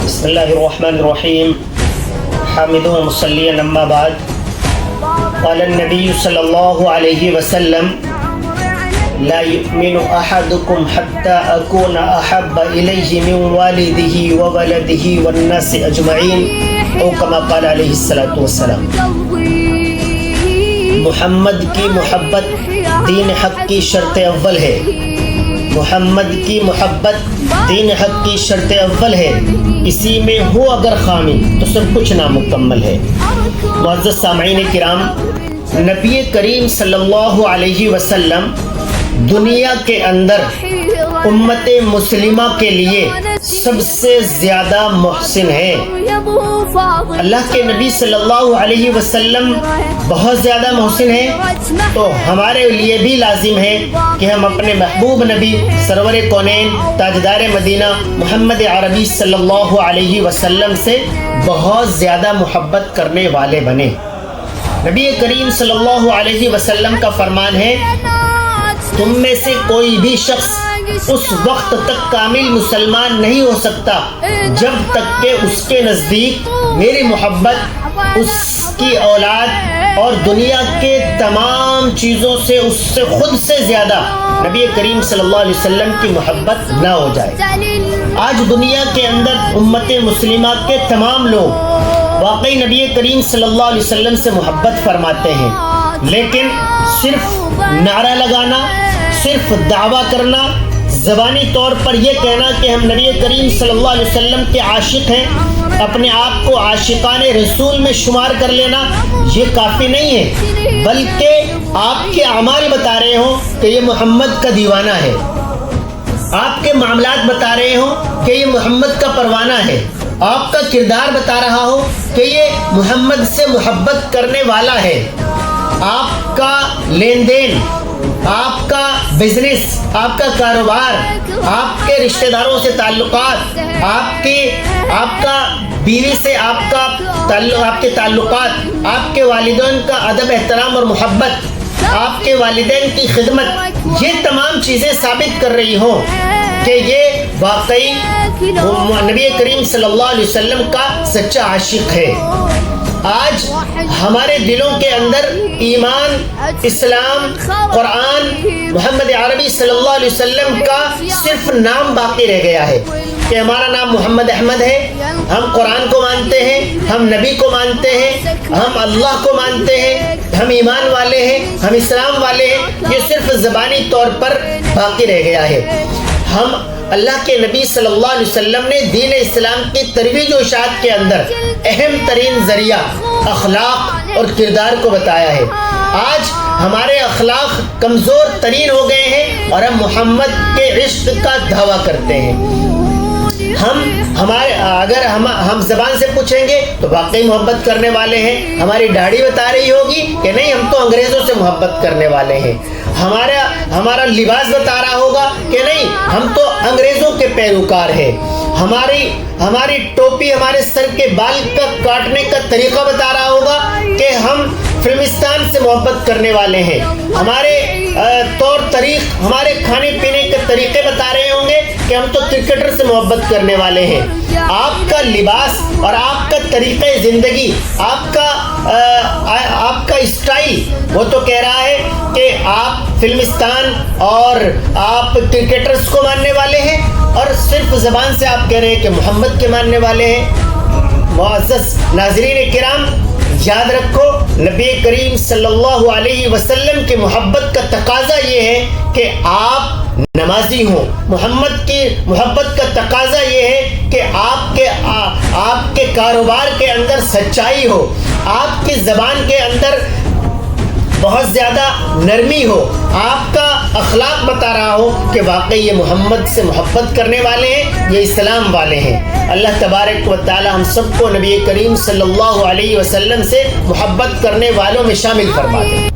بسم اللہ الرحمن الرحیم حامد و مصلیًا اما بعد قال النبی صلی اللہ علیہ وسلم لا يؤمن احدكم حتى اكون احب الیہ من والدہ وولدہ والناس اجمعین او کما قال علیہ الصلاۃ والسلام۔ محمد کی محبت دین حق کی شرط اول ہے۔ محمد کی محبت دین حق کی شرط اول ہے، اسی میں ہو اگر خامی تو سب کچھ نامکمل ہے۔ معزز سامعین کرام، نبی کریم صلی اللہ علیہ وسلم دنیا کے اندر امت مسلمہ کے لیے سب سے زیادہ محسن ہے۔ اللہ کے نبی صلی اللہ علیہ وسلم بہت زیادہ محسن ہے، تو ہمارے لیے بھی لازم ہے کہ ہم اپنے محبوب نبی سرور کونین تاجدار مدینہ محمد عربی صلی اللہ علیہ وسلم سے بہت زیادہ محبت کرنے والے بنیں۔ نبی کریم صلی اللہ علیہ وسلم کا فرمان ہے، تم میں سے کوئی بھی شخص اس وقت تک کامل مسلمان نہیں ہو سکتا جب تک کہ اس کے نزدیک میری محبت، اس کی اولاد اور دنیا کے تمام چیزوں سے اس سے خود سے زیادہ نبی کریم صلی اللہ علیہ وسلم کی محبت نہ ہو جائے۔ آج دنیا کے اندر امت مسلمہ کے تمام لوگ واقعی نبی کریم صلی اللہ علیہ وسلم سے محبت فرماتے ہیں، لیکن صرف نعرہ لگانا، صرف دعویٰ کرنا، زبانی طور پر یہ کہنا کہ ہم نبی کریم صلی اللہ علیہ وسلم کے عاشق ہیں، اپنے آپ کو عاشقان رسول میں شمار کر لینا، یہ کافی نہیں ہے، بلکہ آپ کے اعمال بتا رہے ہوں کہ یہ محمد کا دیوانہ ہے، آپ کے معاملات بتا رہے ہوں کہ یہ محمد کا پروانہ ہے، آپ کا کردار بتا رہا ہو کہ یہ محمد سے محبت کرنے والا ہے، آپ کا لین دین، آپ کا بزنس، آپ کا کاروبار، آپ کے رشتہ داروں سے تعلقات، آپ کا بیوی سے آپ کے تعلقات، آپ کے والدین کا ادب احترام اور محبت، آپ کے والدین کی خدمت، یہ تمام چیزیں ثابت کر رہی ہوں کہ یہ واقعی نبی کریم صلی اللہ علیہ وسلم کا سچا عاشق ہے۔ آج ہمارے دلوں کے اندر ایمان، اسلام، قرآن، محمد عربی صلی اللہ علیہ وسلم کا صرف نام باقی رہ گیا ہے کہ ہمارا نام محمد احمد ہے، ہم قرآن کو مانتے ہیں، ہم نبی کو مانتے ہیں، ہم اللہ کو مانتے ہیں، ہم ایمان والے ہیں، ہم اسلام والے ہیں، یہ صرف زبانی طور پر باقی رہ گیا ہے۔ ہم اللہ کے نبی صلی اللہ علیہ وسلم نے دین اسلام کی ترویج و اشاعت کے اندر اہم ترین ذریعہ اخلاق اور کردار کو بتایا ہے۔ آج ہمارے اخلاق کمزور ترین ہو گئے ہیں اور ہم محمد کے عشق کا دعویٰ کرتے ہیں۔ اگر ہم زبان سے پوچھیں گے تو واقعی محبت کرنے والے ہیں، ہماری داڑھی بتا رہی ہوگی کہ نہیں ہم تو انگریزوں سے محبت کرنے والے ہیں، ہمارا لباس بتا رہا ہوگا کہ نہیں ہم تو انگریزوں کے پیروکار ہیں، ہماری ٹوپی، ہمارے سر کے بال کا کاٹنے کا طریقہ بتا رہا ہوگا کہ ہم فلمستان سے محبت کرنے والے ہیں، ہمارے طور طریق، ہمارے کھانے پینے کے طریقے بتا رہے ہوں گے کہ ہم تو کرکٹر سے محبت کرنے والے ہیں۔ آپ کا لباس اور آپ کا طریقہ زندگی، آپ کا اسٹائل وہ تو کہہ رہا ہے کہ آپ فلمستان اور آپ کرکٹرز کو ماننے والے ہیں، اور صرف زبان سے آپ کہہ رہے ہیں کہ محمد کے ماننے والے ہیں۔ معزز ناظرین کرام، یاد رکھو نبی کریم صلی اللہ علیہ وسلم کی محبت کا تقاضا یہ ہے کہ آپ نمازی ہوں، محمد کی محبت کا تقاضا یہ ہے کہ آپ کے کاروبار کے اندر سچائی ہو، آپ کی زبان کے اندر بہت زیادہ نرمی ہو، آپ کا اخلاق بتا رہا ہو کہ واقعی یہ محمد سے محبت کرنے والے ہیں، یہ اسلام والے ہیں۔ اللہ تبارک و تعالی ہم سب کو نبی کریم صلی اللہ علیہ وسلم سے محبت کرنے والوں میں شامل فرما دے۔